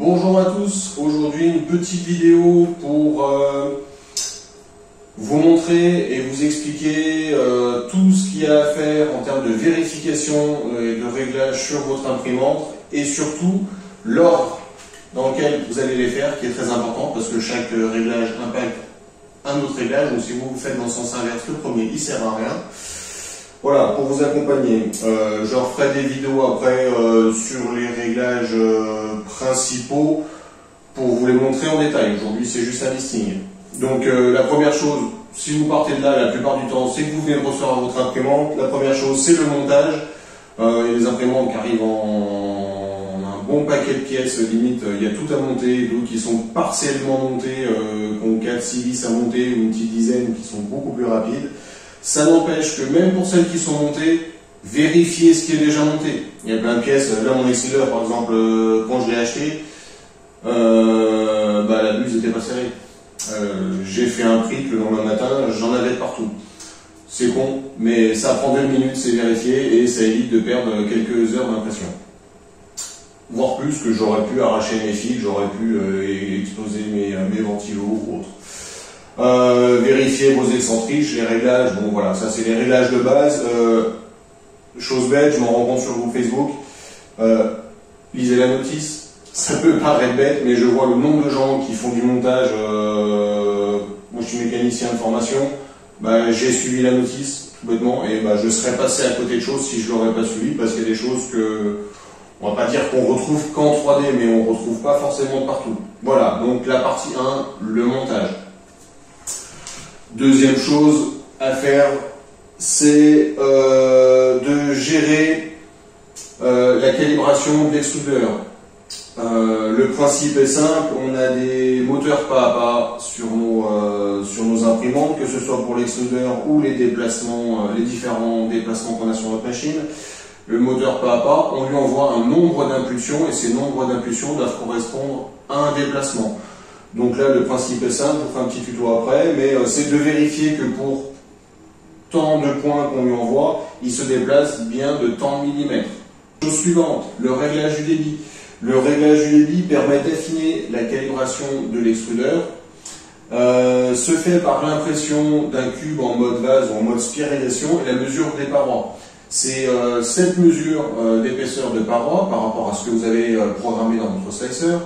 Bonjour à tous, aujourd'hui une petite vidéo pour vous montrer et vous expliquer tout ce qu'il y a à faire en termes de vérification et de réglage sur votre imprimante et surtout l'ordre dans lequel vous allez les faire qui est très important parce que chaque réglage impacte un autre réglage, donc si vous le faites dans le sens inverse, le premier il sert à rien. Voilà, pour vous accompagner, je referai des vidéos après sur les réglages principaux pour vous les montrer en détail. Aujourd'hui, c'est juste un listing. Donc, la première chose, si vous partez de là, la plupart du temps, c'est que vous venez de recevoir votre imprimante. La première chose, c'est le montage. Il y a des imprimantes qui arrivent en un bon paquet de pièces, limite, il y a tout à monter, d'autres qui sont partiellement montées, qui ont 4-6 vis à monter, ou une petite dizaine qui sont beaucoup plus rapides. Ça n'empêche que même pour celles qui sont montées, vérifiez ce qui est déjà monté. Il y a plein de pièces, là mon extruder par exemple, quand je l'ai acheté, la buse n'était pas serrée. J'ai fait un prix le lendemain matin, j'en avais partout. C'est con, mais ça prend 2 minutes, c'est vérifié et ça évite de perdre quelques heures d'impression. Voire plus que j'aurais pu arracher mes fils, j'aurais pu exploser mes ventilos ou autres. Vérifiez vos excentriques, les réglages, bon voilà, ça c'est les réglages de base. Chose bête, je m'en rends compte sur le groupe Facebook, lisez la notice, ça peut paraître bête, mais je vois le nombre de gens qui font du montage, moi je suis mécanicien de formation, j'ai suivi la notice, tout bêtement, et je serais passé à côté de choses si je ne l'aurais pas suivi, parce qu'il y a des choses que, on va pas dire qu'on retrouve qu'en 3D, mais on ne retrouve pas forcément partout. Voilà, donc la partie 1, le montage. Deuxième chose à faire, c'est de gérer la calibration de l'extrudeur. Le principe est simple, on a des moteurs pas à pas sur nos imprimantes, que ce soit pour l'extrudeur ou les déplacements, les différents déplacements qu'on a sur notre machine. Le moteur pas à pas, on lui envoie un nombre d'impulsions et ces nombres d'impulsions doivent correspondre à un déplacement. Donc là, le principe est simple, je vous ferai un petit tuto après, mais c'est de vérifier que pour tant de points qu'on lui envoie, il se déplace bien de tant de millimètres. Chose suivante, le réglage du débit. Le réglage du débit permet d'affiner la calibration de l'extrudeur. Se fait par l'impression d'un cube en mode vase ou en mode spiralisation et la mesure des parois. C'est cette mesure d'épaisseur de paroi par rapport à ce que vous avez programmé dans votre slicer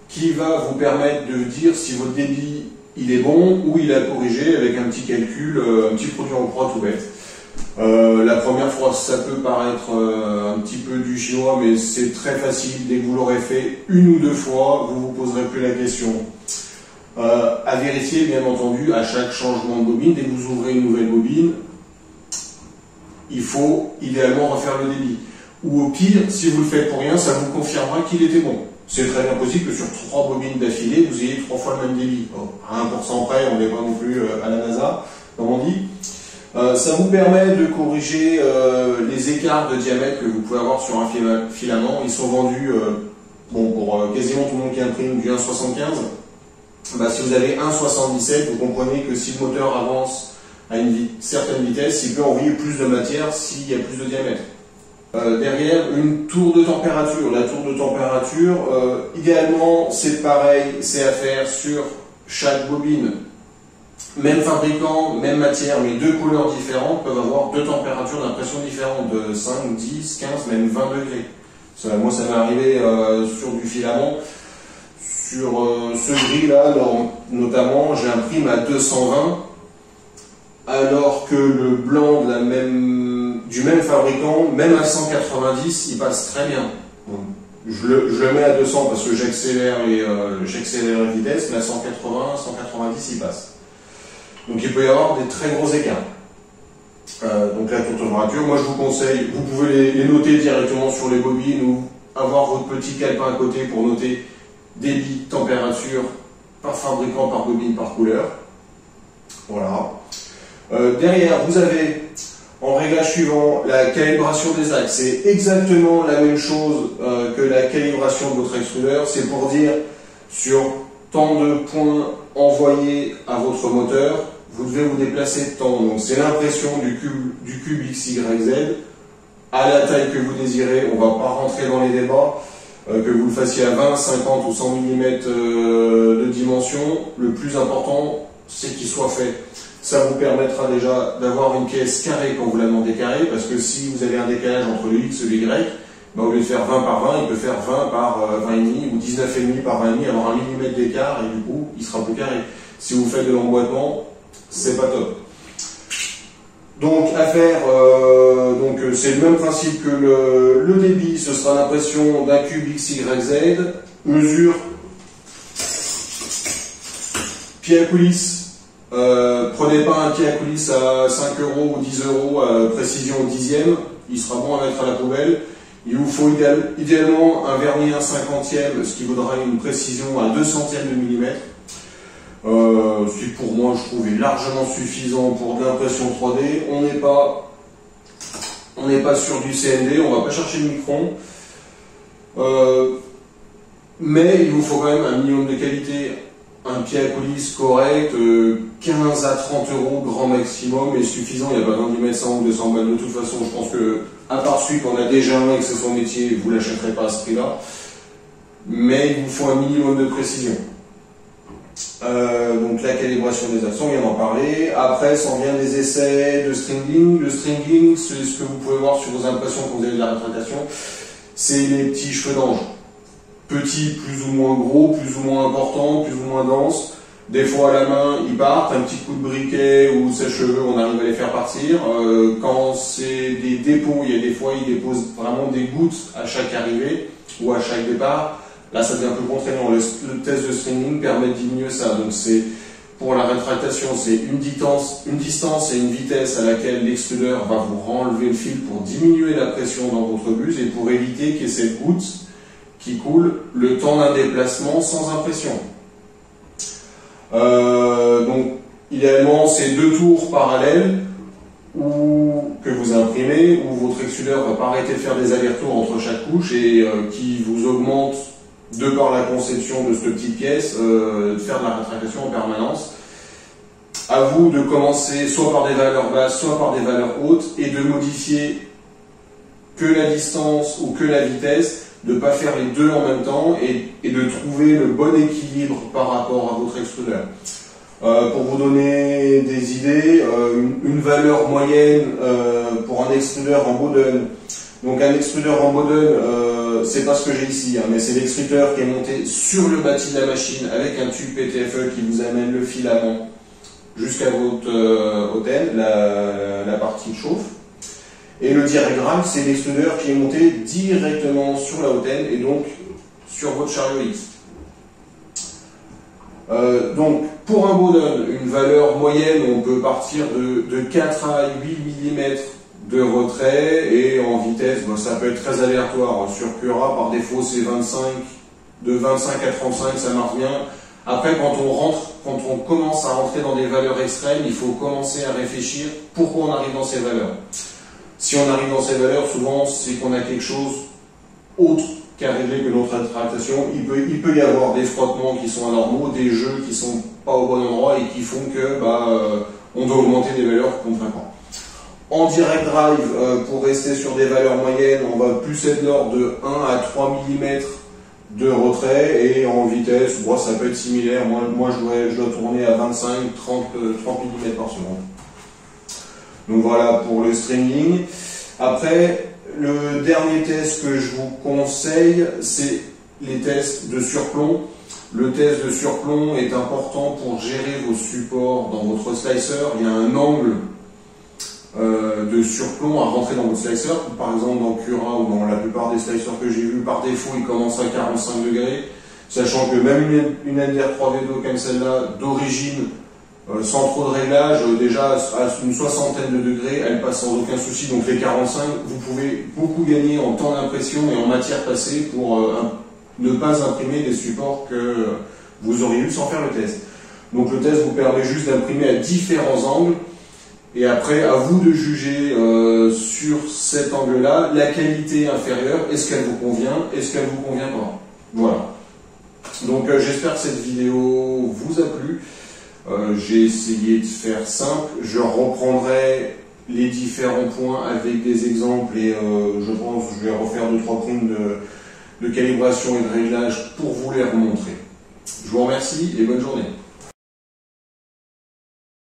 qui va vous permettre de dire si votre débit il est bon ou il a corrigé avec un petit calcul, un petit produit en croix tout bête. La première fois ça peut paraître un petit peu du chinois, mais c'est très facile. Dès que vous l'aurez fait une ou deux fois, vous ne vous poserez plus la question. À vérifier bien entendu à chaque changement de bobine. Dès que vous ouvrez une nouvelle bobine, il faut idéalement refaire le débit. Ou au pire, si vous le faites pour rien, ça vous confirmera qu'il était bon. C'est très bien possible que sur 3 bobines d'affilée, vous ayez 3 fois le même débit. À 1% près, on n'est pas non plus à la NASA, comme on dit. Ça vous permet de corriger les écarts de diamètre que vous pouvez avoir sur un filament. Ils sont vendus pour quasiment tout le monde qui imprime du 1,75. Si vous avez 1,77, vous comprenez que si le moteur avance à une certaine vitesse, il peut envoyer plus de matière s'il y a plus de diamètre. Derrière, une tour de température. La tour de température, idéalement, c'est pareil, c'est à faire sur chaque bobine. Même fabricant, même matière, mais 2 couleurs différentes peuvent avoir 2 températures d'impression différentes, de 5, 10, 15, même 20 degrés. Moi, ça m'est arrivé sur du filament. Sur ce gris-là, notamment, j'ai imprime à 220, alors que le blanc du même fabricant, même à 190, il passe très bien. Je le mets à 200 parce que j'accélère la vitesse, mais à 180, 190, il passe. Donc il peut y avoir des très gros écarts. Donc la tour de température, moi je vous conseille, vous pouvez les noter directement sur les bobines ou avoir votre petit calepin à côté pour noter débit, température, par fabricant, par bobine, par couleur. Voilà. Derrière, vous avez en réglage suivant la calibration des axes. C'est exactement la même chose que la calibration de votre extrudeur. C'est pour dire sur tant de points envoyés à votre moteur, vous devez vous déplacer de tant. Donc c'est l'impression du cube XYZ à la taille que vous désirez. On ne va pas rentrer dans les débats. que vous le fassiez à 20, 50 ou 100 mm de dimension, le plus important, c'est qu'il soit fait. Ça vous permettra déjà d'avoir une pièce carrée quand vous la demandez carrée, parce que si vous avez un décalage entre le X et le Y, au lieu de faire 20 par 20, il peut faire 20 par 20,5 ou 19,5 par 20,5, avoir 1 mm d'écart et du coup, il sera plus carré. Si vous faites de l'emboîtement, c'est pas top. Donc, à faire, c'est le même principe que le débit, ce sera l'impression d'un cube XYZ, mesure, pied à coulisse. Prenez pas un pied à coulisse à 5 € ou 10 €, précision au dixième, il sera bon à mettre à la poubelle. Il vous faut idéalement un vernis 1/50, ce qui vaudra une précision à 2 centièmes de millimètre. Ce qui pour moi je trouve est largement suffisant pour de l'impression 3D. On n'est pas sur du CND, on va pas chercher le micron. Mais il vous faut quand même un minimum de qualité. Un pied à coulisse correct, 15 à 30 € grand maximum, est suffisant. Il n'y a pas besoin d'y mettre 100 ou 200 balles de toute façon. Je pense que, à part celui qu'on a déjà un et que c'est son métier, vous ne l'achèterez pas à ce prix-là. Mais il vous faut un minimum de précision. Donc la calibration des axes, on vient d'en parler. Après, s'en vient des essais de stringing. Le stringing, c'est ce que vous pouvez voir sur vos impressions quand vous avez de la rétractation, c'est les petits cheveux d'ange. Petits, plus ou moins gros, plus ou moins importants, plus ou moins denses. Des fois à la main, ils partent, un petit coup de briquet ou sèche-cheveux, on arrive à les faire partir. Quand c'est des dépôts, il y a des fois, ils déposent vraiment des gouttes à chaque arrivée ou à chaque départ. Là, ça devient plus contraignant. Le test de stringing permet de diminuer ça. Donc, c'est pour la rétractation, c'est une distance et une vitesse à laquelle l'extrudeur va vous renlever le fil pour diminuer la pression dans votre buse et pour éviter qu'il y ait cette goutte qui coule le temps d'un déplacement sans impression. Donc, idéalement, c'est 2 tours parallèles que vous imprimez, où votre extrudeur ne va pas arrêter de faire des allers-retours entre chaque couche et qui vous augmente, de par la conception de cette petite pièce, de faire de la rétractation en permanence. À vous de commencer soit par des valeurs basses, soit par des valeurs hautes, et de modifier que la distance ou que la vitesse, de ne pas faire les deux en même temps et de trouver le bon équilibre par rapport à votre extrudeur. Pour vous donner des idées, une valeur moyenne pour un extrudeur en Bowden. Donc un extrudeur en Bowden, c'est pas ce que j'ai ici, hein, mais c'est l'extrudeur qui est monté sur le bâti de la machine avec un tube PTFE qui vous amène le filament jusqu'à votre hôtel, la partie de chauffe. Et le diagramme, c'est l'extrudeur qui est monté directement sur la hôtel et donc sur votre chariot X. Donc pour un Bowden, une valeur moyenne, on peut partir de 4 à 8 mm de retrait, et en vitesse, ça peut être très aléatoire. Sur Cura, par défaut, c'est 25, de 25 à 35, ça marche bien. Après, quand on commence à rentrer dans des valeurs extrêmes, il faut commencer à réfléchir pourquoi on arrive dans ces valeurs. Si on arrive dans ces valeurs, souvent, c'est qu'on a quelque chose autre qu'à régler que notre rétractation. Il peut y avoir des frottements qui sont anormaux, des jeux qui sont pas au bon endroit et qui font que on doit augmenter des valeurs qu'on ne fait pas. En direct drive, pour rester sur des valeurs moyennes, on va plus être de l'ordre de 1 à 3 mm de retrait, et en vitesse, ça peut être similaire. Moi je dois tourner à 25-30 mm par seconde. Donc voilà pour le stringing. Après, le dernier test que je vous conseille, c'est les tests de surplomb. Le test de surplomb est important pour gérer vos supports dans votre slicer. Il y a un angle de surplomb à rentrer dans votre slicer. Par exemple, dans Cura ou dans la plupart des slicers que j'ai vus, par défaut, ils commencent à 45 degrés. Sachant que même une NDR 3V2 comme celle-là, d'origine, sans trop de réglage, déjà à une soixantaine de degrés, elle passe sans aucun souci. Donc les 45, vous pouvez beaucoup gagner en temps d'impression et en matière passée pour ne pas imprimer des supports que vous auriez eu sans faire le test. Donc le test vous permet juste d'imprimer à différents angles, et après à vous de juger sur cet angle-là la qualité inférieure. Est-ce qu'elle vous convient? Est-ce qu'elle vous convient pas? Voilà. Donc j'espère que cette vidéo vous a plu. J'ai essayé de faire simple. Je reprendrai les différents points avec des exemples, et je pense que je vais refaire 2-3 primes de calibration et de réglage pour vous les remontrer. Je vous remercie et bonne journée.